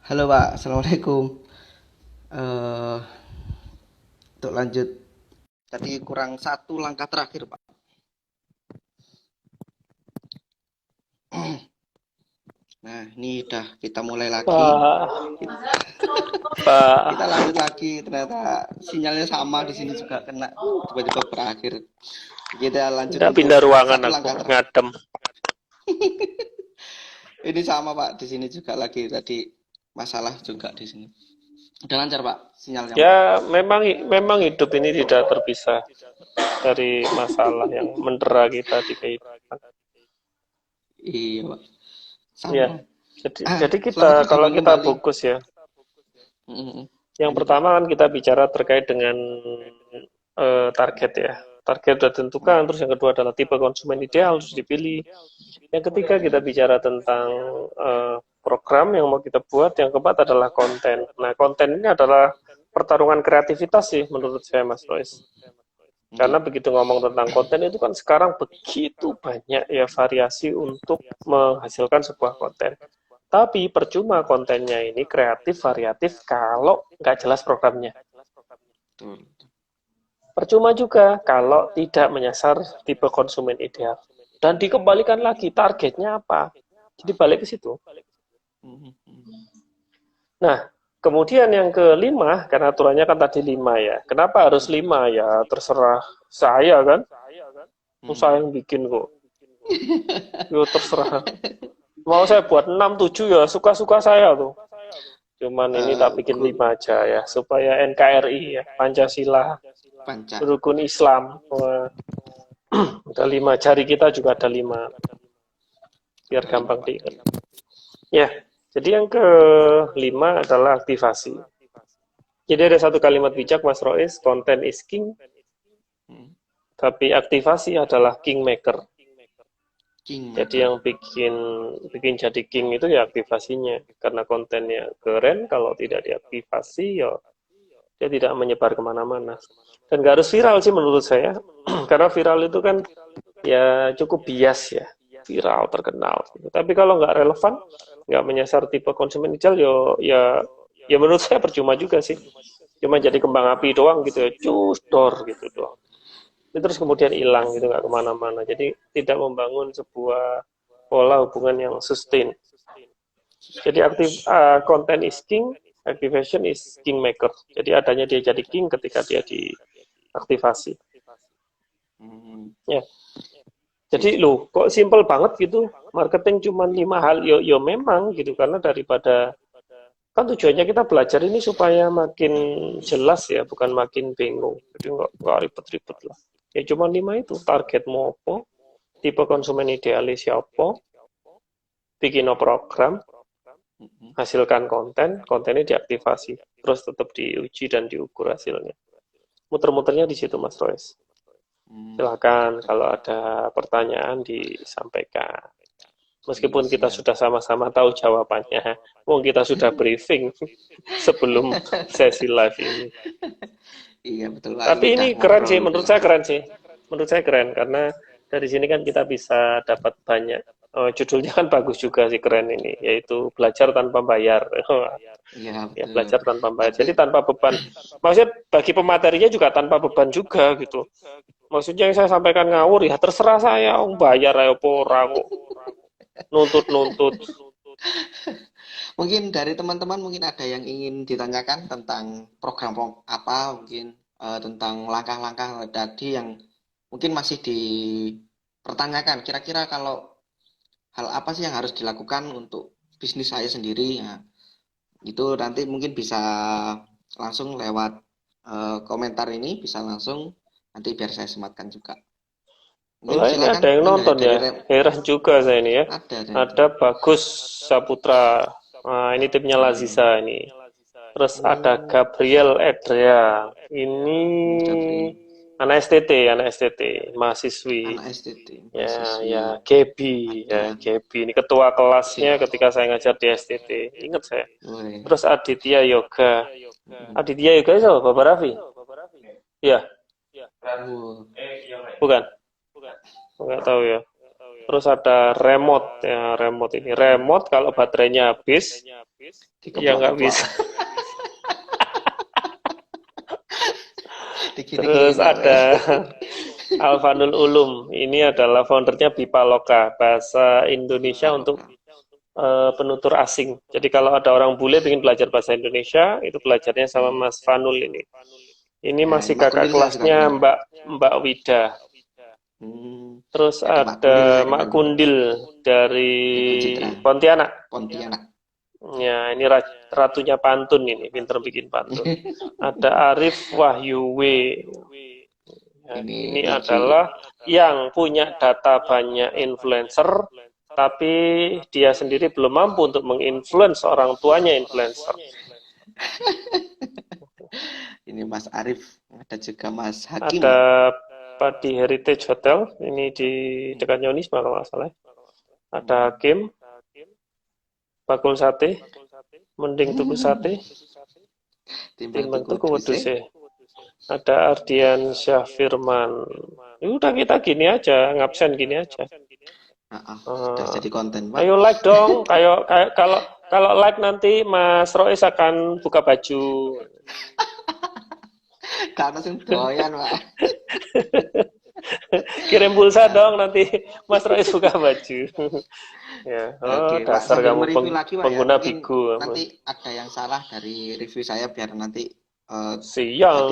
Halo Pak, Assalamualaikum. Eh, untuk lanjut, tadi kurang satu langkah terakhir Pak. Nah, ini udah kita mulai lagi. Pak, Pak, Kita lanjut lagi. Ternyata sinyalnya sama di sini juga kena. Tiba-tiba berakhir. Kita lanjut nggak untuk pindah ruangan satu aku, langkah terakhir. ngadem. Ini sama Pak, di sini juga lagi tadi masalah juga di sini. Udah lancar Pak, sinyalnya Pak. Ya, memang hidup ini tidak terpisah dari masalah yang mendera kita di kehidupan. Iya Pak, Ya, sama. jadi kita Selamat kalau bergabung kita kembali. fokus ya, Mm-mm. yang Lanjut Pak. pertama kan kita bicara terkait dengan target ya. Target sudah tentukan, terus yang kedua adalah tipe konsumen ideal harus dipilih. Yang ketiga kita bicara tentang program yang mau kita buat. Yang keempat adalah konten. Nah, konten ini adalah pertarungan kreativitas sih menurut saya, Mas Royce. Iya. Karena begitu ngomong tentang konten itu kan sekarang begitu banyak ya variasi untuk menghasilkan sebuah konten. Tapi percuma kontennya ini kreatif, variatif kalau nggak jelas programnya. Betul. Percuma juga kalau tidak menyasar tipe konsumen ideal. Dan dikembalikan lagi targetnya apa. Jadi balik ke situ. Mhm. Nah, kemudian yang kelima, karena aturannya kan tadi lima ya. Kenapa harus lima ya? Terserah saya kan. Saya Mhm. yang bikin kok. Yo terserah. Mau saya buat 6 7 ya suka-suka saya tuh. Cuman ini tak bikin Good. 5 aja ya. Supaya NKRI ya. Pancasila. Panca. Rukun Islam. Wah, ada 5. Jari kita juga ada 5. Biar Ada lima gampang Pak. diingat. Ya, jadi yang kelima adalah aktivasi. Jadi ada satu kalimat bijak Mas Rois, content is king, Hmm. tapi aktivasi adalah kingmaker. Jadi Kingmaker. yang bikin bikin jadi king itu ya aktivasinya. Karena kontennya keren, kalau tidak diaktifasi ya dia tidak menyebar kemana-mana. Dan gak harus viral sih menurut saya, karena viral itu kan ya cukup bias ya, viral terkenal. Tapi kalau nggak relevan, nggak menyasar tipe konsumen ideal, ya menurut saya percuma juga sih. Cuma jadi kembang api doang gitu ya, cus dor gitu doang. Terus kemudian hilang gitu nggak kemana-mana. Jadi tidak membangun sebuah pola hubungan yang sustain. Jadi content is king, activation is kingmaker. Jadi adanya dia jadi king ketika dia diaktivasi. Hmm. Ya, Iya jadi sih. loh, kok simple banget gitu? Marketing cuma 5 hal. Yo memang gitu karena daripada kan tujuannya kita belajar ini supaya makin jelas ya, bukan makin bingung. Jadi nggak ribet-ribet lah. Ya cuma 5 itu. Target mau apa, tipe konsumen idealis siapa, bikin program, Mhm. hasilkan konten, kontennya diaktifasi, terus tetap diuji dan diukur hasilnya. Muter-muternya di situ Mas Royce. Hmm. Silakan Ter- kalau ada pertanyaan disampaikan. Iya Meskipun kita siap. sudah sama-sama tahu jawabannya, mungkin kita sudah briefing sebelum sesi live ini. Iya betul Pak. Ini Tapi udah ini keren ngobrol sih, udah menurut saya lama. keren sih. Menurut saya keren karena dari sini kan kita bisa dapat banyak. Judulnya kan bagus juga sih keren ini, yaitu belajar tanpa bayar. Iya Ya betul. belajar tanpa bayar. Tapi Jadi tanpa beban. Maksudnya bagi pematerinya juga tanpa beban juga gitu. Maksudnya yang saya sampaikan ngawur ya terserah saya, bayar ayo pora kok nuntut-nuntut. mungkin dari teman-teman mungkin ada yang ingin ditanyakan tentang program apa mungkin tentang langkah-langkah tadi yang mungkin masih dipertanyakan. Kira-kira kalau hal apa sih yang harus dilakukan untuk bisnis saya sendiri? Ya, itu nanti mungkin bisa langsung lewat komentar ini, bisa langsung nanti biar saya sematkan juga. Mungkin Wah ini silakan ada yang mungkin nonton dari ya. Heran juga saya ini ya. ada dari Ada Bagus Saputra. Nah, ini timnya Laziza ini. Terus ada oh Gabriel Edrea. Ini Gabri anak STT, mahasiswi. anak STT Ya, mahasiswi ya, Gebi, ya, ada Gebi. Ini ketua kelasnya siap. ketika saya ngajar di STT. Ingat saya. Woi. Terus Aditya Yoga. Mm-mm. Aditya Yoga itu apa, Bapak Raffi? Ya, Oh, bukan. Nggak tahu ya. Terus ada remote ya, remote ini. Remote kalau baterainya habis, Ya nggak dikeplok-keplok, bisa. digini-gini Terus sampai. ada Alfanul Ulum. Ini adalah foundernya Bipaloka, bahasa Indonesia untuk Bipaloka. penutur asing. Jadi kalau ada orang bule ingin belajar bahasa Indonesia, itu belajarnya sama Hmm. Mas Fanul ini. Ini Ya, masih Mbak kakak Kundil saya juga kelasnya kenal. Mbak Wida. Hmm. Terus Ada Mbak Kundil ada saya Mak kenal juga. Kundil dari Ibu Citra, Pontianak. Pontianak. Ya, ini ratunya pantun ini, pinter bikin pantun. Ada Arif Wahyuwe. Ya, Ini ini Riki. adalah yang punya data banyak influencer, tapi dia sendiri belum mampu untuk menginfluence orang tuanya influencer. Ini Mas Arif. Ada juga Mas Ada Hakim. Padi Heritage Hotel, ini di Hmm. dekat Yonisma kalau nggak salah. Ada Hmm. Hakim, bakul sate, mending tuku sate, Timbang timbang tuku tuku wedhus. wedhus. Ada Ardian Syah Firman. Ya udah kita gini aja, ngabsen gini aja. Sudah jadi konten, Pak. Ayo like dong, kayak kalau kalau like nanti Mas Rois akan buka baju. Karena sing doyan, Pak. Kirim pulsa dong nanti Mas Rois buka baju. Ya, Oke, oh Pak, dasar sambil kamu mereview lagi, Pak ya. pengguna Mungkin Bigo. nanti ada yang salah dari review saya biar nanti tadi Siap.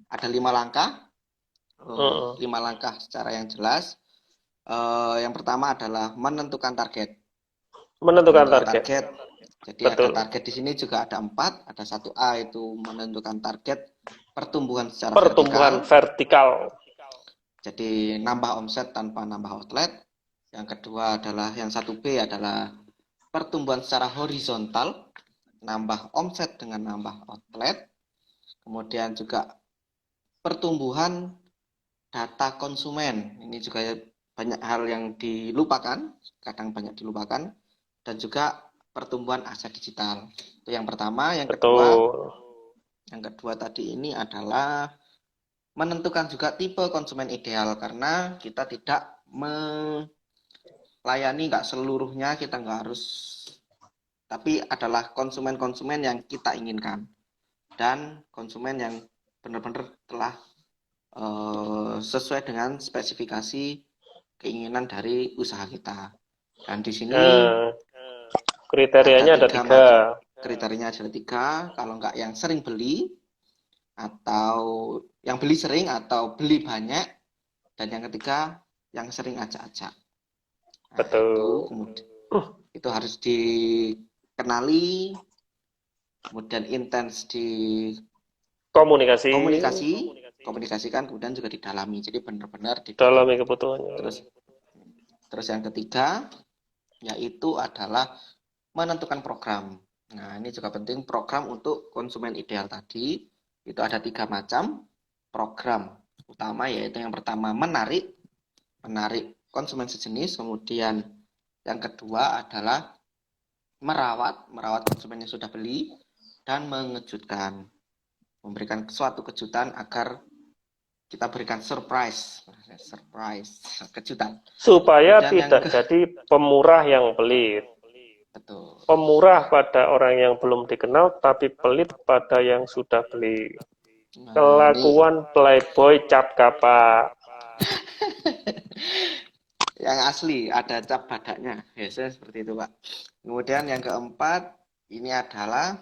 ada 5 langkah, Heeh. 5 langkah secara yang jelas. Yang pertama adalah menentukan target. Menentukan Menentukan target. target. Jadi ada Betul. target di sini juga ada 4. Ada 1A itu menentukan target pertumbuhan secara Pertumbuhan vertikal. vertikal. Jadi nambah omset tanpa nambah outlet. Yang kedua adalah yang 1B adalah pertumbuhan secara horizontal, nambah omset dengan nambah outlet. Kemudian juga pertumbuhan data konsumen. Ini juga banyak hal yang dilupakan, kadang banyak dilupakan. Dan juga pertumbuhan aset digital. Itu yang pertama. Betul. Yang kedua tadi ini adalah menentukan juga tipe konsumen ideal, karena kita tidak melayani, nggak seluruhnya, kita nggak harus, tapi adalah konsumen-konsumen yang kita inginkan dan konsumen yang benar-benar telah sesuai dengan spesifikasi keinginan dari usaha kita. Dan di sini Nah, ada kriterianya ada 3. kriterianya ada 3. Kalau nggak yang sering beli, atau yang beli sering atau beli banyak, dan yang ketiga yang sering acak-acak. Nah, itu Betul. kemudian itu harus dikenali, kemudian intens Komunikasi komunikasikan, kemudian juga didalami. Jadi benar-benar dalami didalami. kebutuhannya. Terus yang ketiga yaitu adalah menentukan program. Nah, ini juga penting, program untuk konsumen ideal tadi. Itu ada 3 macam program utama, yaitu yang pertama menarik konsumen sejenis, kemudian yang kedua adalah merawat konsumen yang sudah beli, dan mengejutkan, memberikan suatu kejutan agar kita berikan surprise, kejutan. Supaya Kemudian tidak jadi pemurah yang pelit. betul. Pemurah pada orang yang belum dikenal, tapi pelit pada yang sudah beli. Nah, Kelakuan playboy cap kapak. yang asli ada cap badaknya, biasanya seperti itu, Pak. Kemudian yang keempat ini adalah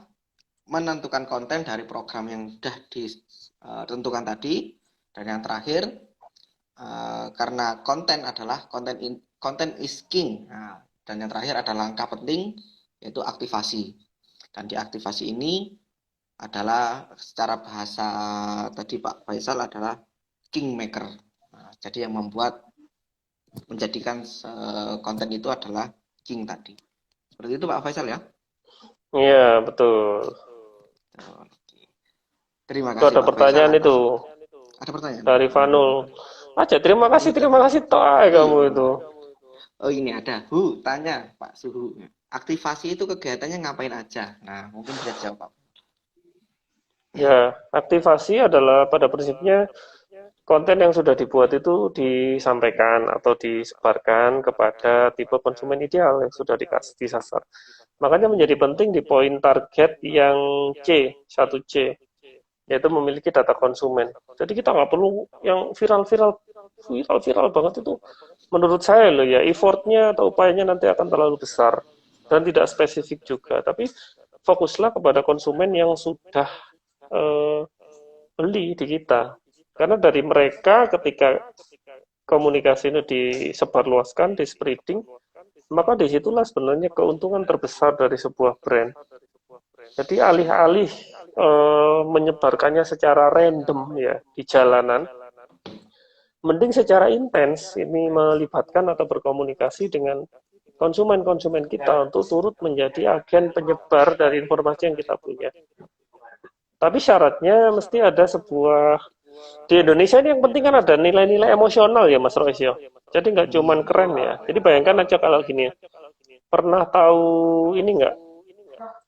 menentukan konten dari program yang sudah ditentukan tadi. Dan yang terakhir, karena konten adalah konten is king. Nah, dan yang terakhir adalah langkah penting, yaitu aktivasi. Dan di aktivasi ini adalah secara bahasa tadi Pak Faisal adalah kingmaker. Nah, jadi yang menjadikan konten itu adalah king tadi. Seperti itu Pak Faisal ya. Iya, betul. Terima Itu kasih ada Pak Faisal pertanyaan atas. itu Ada pertanyaan. dari Vanul. Aja terima kasih toh kamu itu. Oh, ini ada. Tanya Pak Suhu. Aktivasi itu kegiatannya ngapain aja? Nah, mungkin bisa dijawab Pak. Ya, aktivasi adalah pada prinsipnya konten yang sudah dibuat itu disampaikan atau disebarkan kepada tipe konsumen ideal yang sudah dikasih disasar. Makanya menjadi penting di poin target yang C, 1C, yaitu memiliki data konsumen. Jadi kita nggak perlu yang viral banget itu. Menurut saya loh ya, effortnya atau upayanya nanti akan terlalu besar dan tidak spesifik juga. Tapi fokuslah kepada konsumen yang sudah eh, beli di kita. Karena dari mereka ketika komunikasi ini disebarluaskan, di spreading, maka disitulah sebenarnya keuntungan terbesar dari sebuah brand. Jadi alih-alih menyebarkannya secara random ya di jalanan, mending secara intens ini melibatkan atau berkomunikasi dengan konsumen-konsumen kita untuk turut menjadi agen penyebar dari informasi yang kita punya. Tapi syaratnya mesti ada sebuah di Indonesia ini yang penting kan ada nilai-nilai emosional ya Mas Roisyo. Jadi nggak cuman keren ya. Jadi bayangkan aja kalau gini ya. Pernah tahu ini nggak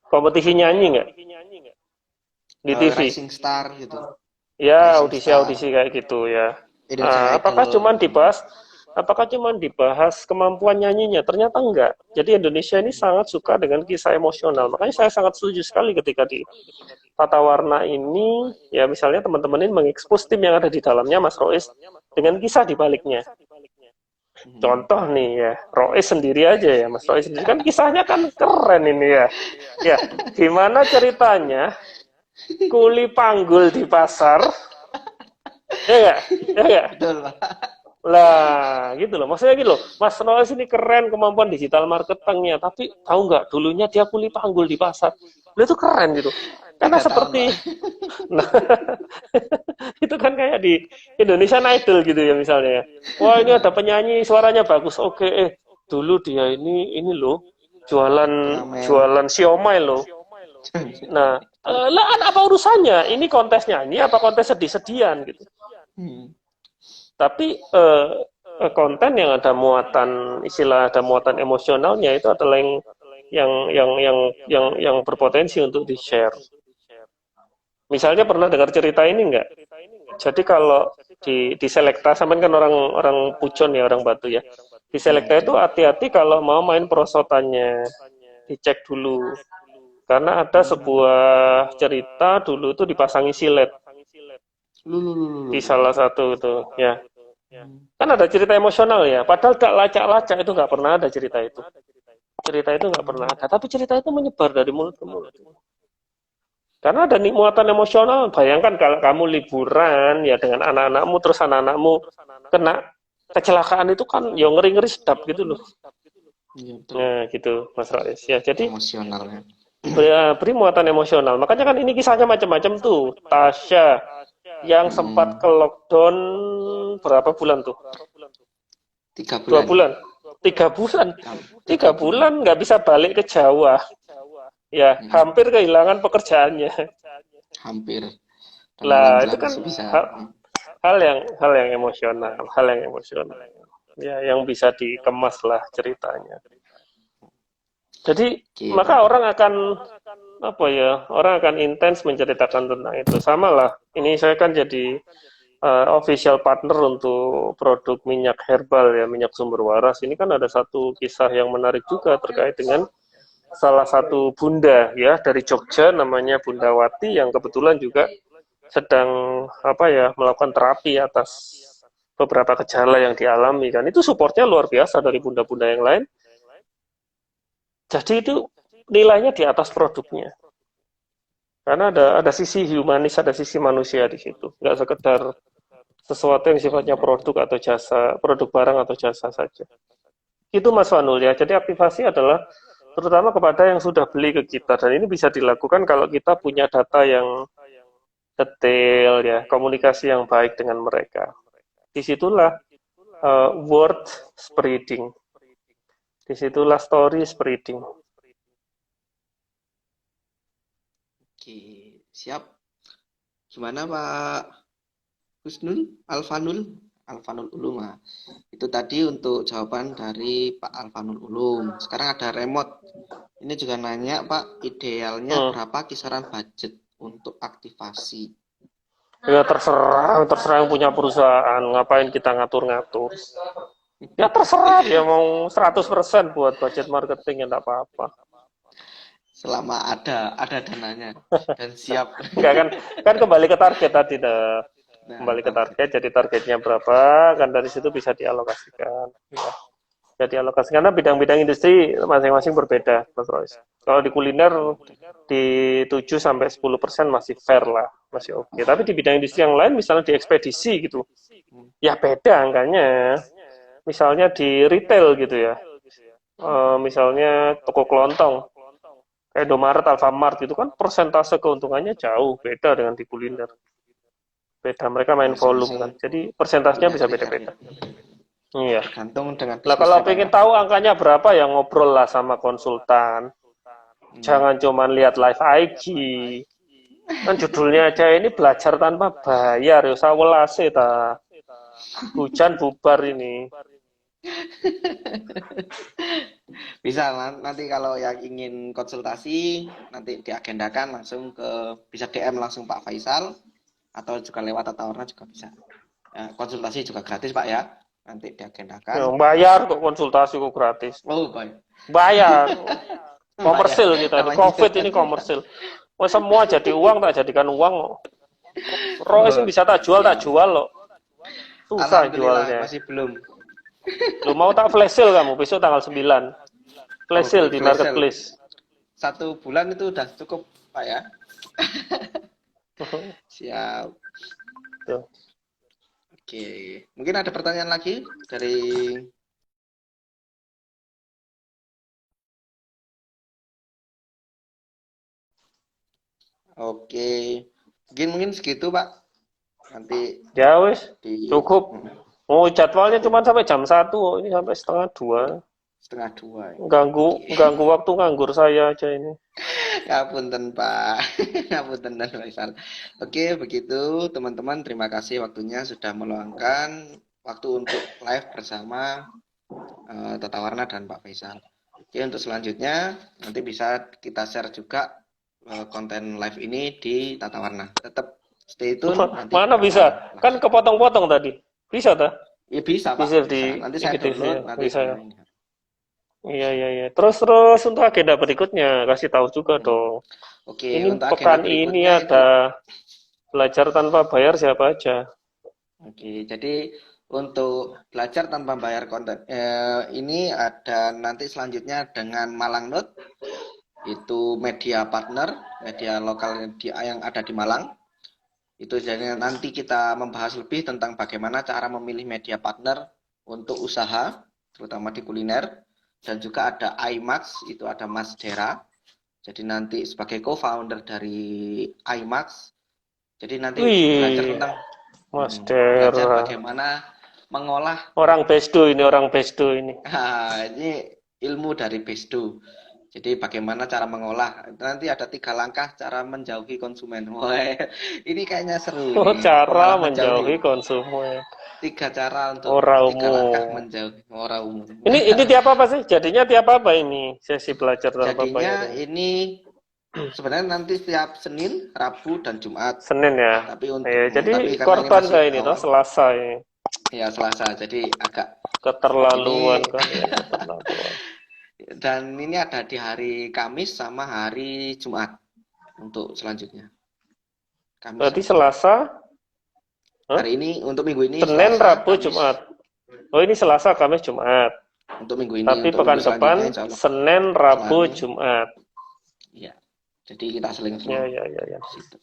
kompetisi nyanyi nggak di TV? Rising Star gitu. Ya Rising Star, audisi-audisi kayak gitu ya. Indonesian Apakah Idol. cuman dibahas kemampuan nyanyinya? Ternyata enggak. Jadi Indonesia ini sangat suka dengan kisah emosional. Makanya saya sangat setuju sekali ketika di Tata Warna ini, ya misalnya teman-teman ini mengekspos tim yang ada di dalamnya, Mas Rois, dengan kisah di baliknya. Contoh nih ya, Rois sendiri aja ya, Mas Rois sendiri kan kisahnya kan keren ini ya. Ya, gimana ceritanya kuli panggul di pasar, ya enggak? Ya enggak? Betul, Pak. Lah, gitu loh. Maksudnya gitu loh. Mas Rois ini keren kemampuan digital marketingnya, tapi tahu nggak dulunya dia kuli panggul di pasar. Beliau itu keren gitu. Karena 3 tahun, Pak. seperti nah, itu kan kayak di Indonesian Idol gitu ya misalnya ya. Wah, ini ada penyanyi suaranya bagus. Oke, dulu dia ini loh jualan Pengamen. jualan siomay loh. Nah, lah apa urusannya? Ini kontes nyanyi apa kontes sedih-sedihan gitu. Tapi konten yang ada muatan istilah ada muatan emosionalnya itu adalah yang berpotensi untuk di-share. Misalnya pernah dengar cerita ini enggak? Jadi kalau di Selekta, sampean kan orang Pucon ya, orang Batu ya. Di Ya, Selekta itu betul. hati-hati kalau mau main perosotannya, dicek dulu. Karena ada sebuah cerita dulu itu dipasangi silet di Lu. salah satu itu ya. Kan ada cerita emosional ya, padahal gak lacak-lacak itu nggak pernah ada cerita itu. Cerita itu nggak pernah ada, tapi cerita itu menyebar dari mulut ke mulut. Karena ada muatan emosional. Bayangkan kalau kamu liburan ya dengan anak-anakmu, terus anak-anakmu kena kecelakaan itu kan ya ngeri-ngeri sedap gitu loh. Iya, betul. Nah gitu Mas Rais. Ya jadi Emosionalnya. beri muatan emosional. Makanya kan ini kisahnya macam-macam tuh. Tasya yang sempat ke lockdown berapa bulan tuh? 3 Dua bulan. bulan. 3 bulan. 3 3 bulan nggak bisa balik ke Jawa. Ya, hampir kehilangan pekerjaannya. Hampir. Dan Lah, itu menginjak kan masih bisa. hal yang emosional, hal yang emosional. Ya, yang bisa dikemas lah ceritanya. Jadi, Gitu. maka orang akan apa ya? Orang akan intens menceritakan tentang itu. Sama lah. Ini saya kan jadi official partner untuk produk minyak herbal ya, minyak sumber waras. Ini kan ada satu kisah yang menarik juga terkait dengan salah satu bunda ya dari Jogja namanya Bunda Wati yang kebetulan juga sedang apa ya melakukan terapi atas beberapa gejala yang dialami kan itu supportnya luar biasa dari bunda-bunda yang lain jadi itu nilainya di atas produknya karena ada sisi humanis ada sisi manusia di situ nggak sekedar sesuatu yang sifatnya produk atau jasa produk barang atau jasa saja itu Mas Vanul ya jadi aktivasi adalah terutama kepada yang sudah beli ke kita dan ini bisa dilakukan kalau kita punya data yang detail ya komunikasi yang baik dengan mereka disitulah word spreading disitulah story spreading. Oke, siap. Gimana Pak Husnul? Alfanul Ulum. Nah, itu tadi untuk jawaban dari Pak Alfanul Ulum. Sekarang ada remote. Ini juga nanya Pak, idealnya berapa kisaran budget untuk aktivasi? Ya terserah yang punya perusahaan, ngapain kita ngatur-ngatur. Ya terserah dia mau 100% buat budget marketing ya enggak apa-apa. Selama ada dananya dan siap. Enggak kan, kan kembali ke target tadi dah. Nah, Kembali ke target. target, jadi targetnya berapa, kan dari situ bisa dialokasikan. Ya. Jadi alokasi karena bidang-bidang industri masing-masing berbeda, Mas Royce. Kalau di kuliner di 7 sampai 10% masih fair lah, masih oke. Tapi di bidang industri yang lain misalnya di ekspedisi gitu, ya beda angkanya. Misalnya di retail gitu ya. Misalnya toko kelontong kayak Indomaret, Alfamart gitu kan persentase keuntungannya jauh beda dengan di kuliner. Beda, mereka main volume kan. Masing-masing Jadi persentasenya punya bisa kriteria. beda-beda. Iya. Tergantung dengan Lah kalau bisnisnya, Pak pengen ya. tahu angkanya berapa ya ngobrol lah sama konsultan. Hmm. Jangan cuman lihat live IG. Kan judulnya aja ini belajar tanpa bayar ya sawelase ta. Hujan bubar ini. Bisa nanti kalau yang ingin konsultasi nanti diagendakan langsung bisa DM langsung Pak Faisal atau juga lewat Tata Warna juga bisa. Ya, konsultasi juga gratis Pak ya. Nanti Ya, diagendakan. bayar kok konsultasi kok gratis. Oh, baik. Bayar. Bayar. Komersil kita ini. Namanya Covid ini komersil. Wah, semua jadi uang tak jadikan uang. Royce bisa tak siap. jual loh. Susah Alhamdulillah jualnya. masih belum. Lu mau tak flash sale kamu besok tanggal 9. Flash sale Oke, di flash sale. marketplace. 1 bulan itu udah cukup Pak ya. Siap. Tuh. Oke, mungkin ada pertanyaan lagi dari Oke, mungkin segitu Pak. Nanti Ya wis, di cukup. Oh, jadwalnya cuma sampai jam 1, ini sampai setengah 2. 1:30 ya. Ganggu waktu nganggur saya aja ini. Ngapunten Pak, ngapunten dan Faisal. Oke, begitu teman-teman. Terima kasih waktunya sudah meluangkan waktu untuk live bersama Tata Warna dan Pak Faisal. Oke, untuk selanjutnya nanti bisa kita share juga konten live ini di Tata Warna. Tetap stay tune. Nanti Mana bisa? Kan kepotong-potong tadi. Bisa tak? Ya bisa Pak, Bisa bisa. di Nanti saya IGTV download, ya. nanti Bisa ya. ini. Iya, iya, iya. Terus untuk agenda berikutnya, kasih tahu juga dong. Oke, Ini untuk agenda pekan ini berikutnya itu. ada belajar tanpa bayar siapa aja. Oke, jadi untuk belajar tanpa bayar konten ini ada nanti selanjutnya dengan Malang Note, itu media partner, media lokal yang ada di Malang. Itu jadi nanti kita membahas lebih tentang bagaimana cara memilih media partner untuk usaha, terutama di kuliner. Dan juga ada IMAX, itu ada Mas Dera. Jadi nanti sebagai co-founder dari IMAX. Jadi nanti belajar Wih, tentang Mas belajar Dera. bagaimana mengolah. Orang Besdo ini. Ini ilmu dari Besdo. Jadi bagaimana cara mengolah. Nanti ada 3 langkah cara menjauhi konsumen. Wah, ini kayaknya seru Oh, nih. cara Mengolah menjauhi menjauhi. konsumen. 3 cara untuk Orang 3 langkah umum. menjauhi orang umum. Ini tiap apa sih? Jadinya tiap apa ini? Sesi belajar tanpa Jadinya bayar ini. ini sebenarnya nanti setiap Senin, Rabu, dan Jumat. Senin ya. Tapi Jadi karena ini korban masih kayak ini toh awal, Selasa ini. ya Selasa. Jadi agak Keterlaluan ini kan ya, keterlaluan. dan ini ada di hari Kamis sama hari Jumat untuk selanjutnya. Kamis Berarti sama Jumat. Selasa, Hari ini untuk minggu ini Senin, Selasa, Rabu, Kamis. Jumat. Oh ini Selasa, Kamis, Jumat. Untuk minggu ini, Tapi untuk pekan minggu depan selanjutnya insya Allah Senin, Rabu, Selasa. Jumat. Iya. Jadi kita seling-seling. Ya. Situ.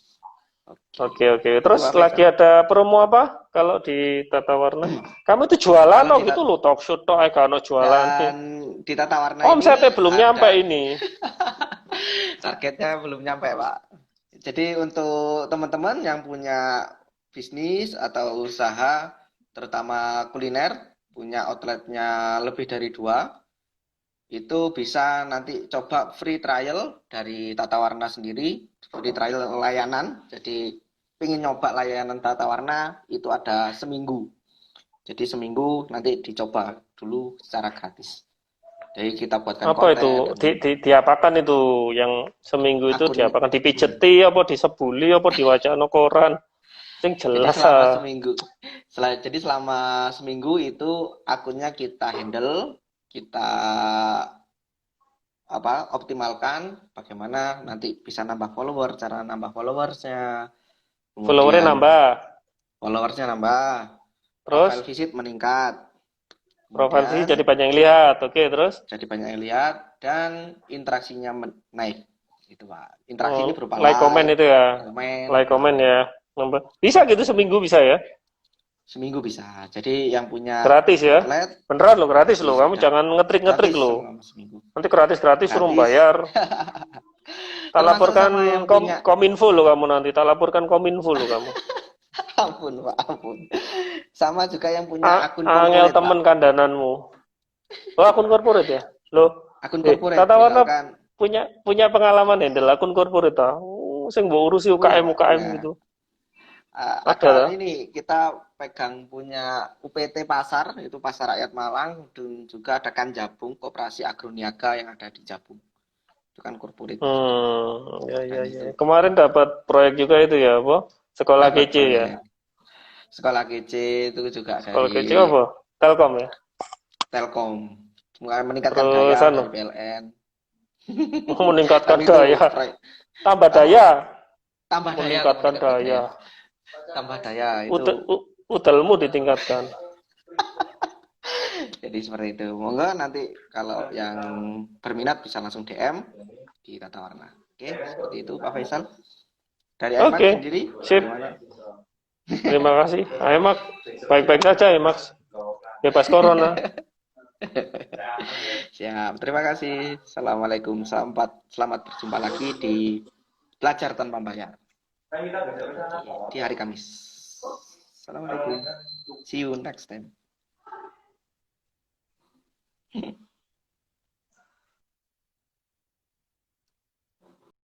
Oke. Terus Itu apa, lagi ada promo apa kalau di Tata Warna? Kamu itu jualan Kalau gitu lo talk show toh kalau jualan. Dan di Tata Warna Omsetnya ini belum ada nyampe ini. targetnya belum nyampe, Pak. Jadi untuk teman-teman yang punya bisnis atau usaha, terutama kuliner, punya outletnya lebih dari 2, itu bisa nanti coba free trial dari Tata Warna sendiri, free trial layanan. Jadi pengen nyoba layanan Tata Warna itu ada seminggu. Jadi seminggu nanti dicoba dulu secara gratis. Jadi kita buatkan Apa konten. itu? Diapakan itu yang seminggu itu Akun. diapakan? Dipijeti apa disebuli apa diwacana koran? Sing Jadi jelas selama ah. seminggu, jadi selama seminggu itu akunnya kita handle, kita optimalkan bagaimana nanti bisa nambah follower, cara nambah followersnya, Followernya kemudian nambah. followersnya nambah, profile Terus visit meningkat, profile sih kemudian jadi banyak yang lihat. Oke, terus jadi banyak yang lihat dan interaksinya naik. Itu Pak. Interaksi ini berupa like comment like, itu ya. komen, Like comment ya. Nambah. Bisa gitu seminggu bisa ya. seminggu bisa. Jadi yang punya Gratis ya. outlet Beneran lo gratis lo. gratis Kamu udah jangan ngetrik-ngetrik gratis lo. selama seminggu. Nanti gratis-gratis suruh Gratis. bayar. Tak Termasuk laporkan sama yang punya kominfo lo kamu nanti. Tak laporkan kominfo lo kamu. ampun Pak, ampun. Sama juga yang punya akun Angel corporate Pak. temen kandananmu. Oh, akun corporate ya? Lo, Akun corporate Tata Warna misalkan punya pengalaman handle akun corporate ah. Sing mbok urusi punya UKM Pak, UKM punya. gitu. Ada Ada lah. ini kita pegang punya UPT Pasar, itu Pasar Rakyat Malang, dan juga ada Kanjabung, Koperasi Agroniaga yang ada di Jabung. Itu kan corporate juga. Ya Dan ya. itu Kemarin dapat proyek juga itu ya, apa? Sekolah dapat kece ya. proyek. Sekolah GC itu juga Sekolah dari kece apa? Telkom ya. Telkom. Meningkatkan daya Terus anu, dari PLN. meningkatkan Tapi itu daya. proyek Tambah apa daya. tambah daya kok Meningkatkan meningkatkan daya. daya. Tambah daya itu. Utelmu ditingkatkan. Jadi seperti itu. Monggo nanti kalau yang berminat bisa langsung DM di Tata Warna. Oke, seperti itu Pak Faisal. Dari Aimak Oke, sendiri sip. gimana? Terima kasih. Ayo, Mak. Baik-baik saja ya, Max. Bebas corona. Siap. Terima kasih. Assalamualaikum. Selamat berjumpa lagi di Belajar Tanpa Bayar di hari Kamis. Assalamualaikum. See you next time.